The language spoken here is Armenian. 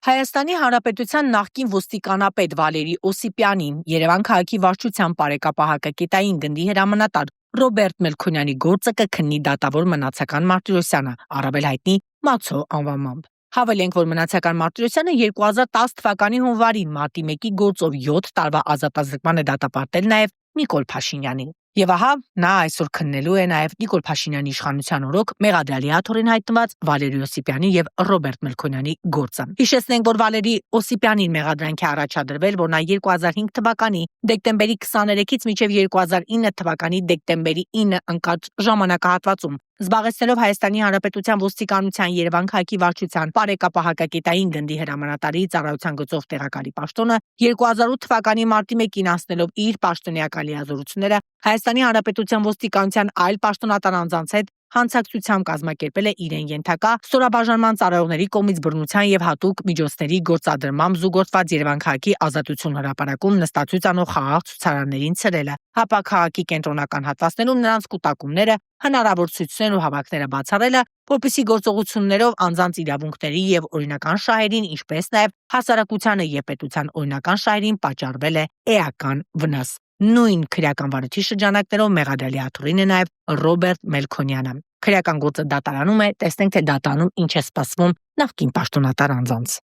Հայաստանի Հանրապետության նախկին ոստիկանապետ Վալերի Օսիպյանին Երևան քաղաքի վարչության բարեկապահակակետային գնդի հրամանատար Ռոբերտ Մելքոնյանի գործը կքննի դատավոր Մնացական Մարտիրոսյանը, առավել հայտնի Մացո անվամամբ։ Հավելենք, որ Մնացական Մարտիրոսյանը 2010 թվականի հունվարին մարտի 1-ի գործով 7 տարվա ազատազրկման է դատապարտել նաև Նիկոլ Փաշինյանին։ Եվ ահա նա այսօր քննելու է նաև Նիկոլ Փաշինյանի իշխանության օրոք մեղադրյալի աթոռին հայտնված Վալերի Օսիպյանի եւ Ռոբերտ Մելքոնյանի գործը։ Հիշեցնենք, որ Վալերի Օսիպյանին մեղադրանք է առաջադրվել, որ նա 2005 թվականի դեկտեմբերի 23-ից մինչև 2009 թվականի դեկտեմբերի 9 ընկած ժամանակահատվածում զբաղեցնելով Հայաստանի Հանրապետության ոստիկանության Երևան քաղաքի վարչության բարեկապահակակետային գնդի հրամանատարի ծառայության գծով տեղակալի պաշտոնը 2008 թվականի մարտի 1-ին անցնելով իր պաշտոնեական լիազորությունները Հայաստանի Հանրապետության ոստիկանության այլ պաշտոնատար անձանց հետ հանցակցությամբ կազմակերպել է իրեն ենթակա ստորաբաժանման ծառայողների կողմից բռնության եւ հատուկ միջոցների գործադրմամբ զուգորդված Երևան քաղաքի Ազատություն հրապարակում նստածույց խաղաղ ցուցարարներին ցրելը, հապա քաղաքի կենտրոնական հատվածներում նրանց կուտակումները, հնարավոր ցույցներ ու հավաքները բացառելը, որպեսզի գործողություններով անձանց իրավունքների եւ օրինական շահերին, ինչպես նաեւ հասարակությանը եւ պետության օրինական շահերին պատճառվել է էական վնաս։ Նույն քրեական վարչի շրջանակներով մեղադրյալի աթոռին է նաև Ռոբերտ Մելքոնյանը։ Քրեական գործը դատարանում է, տեսնենք թե դատարանում ինչ է սպասվում նախկին պաշտոնատար անձանց։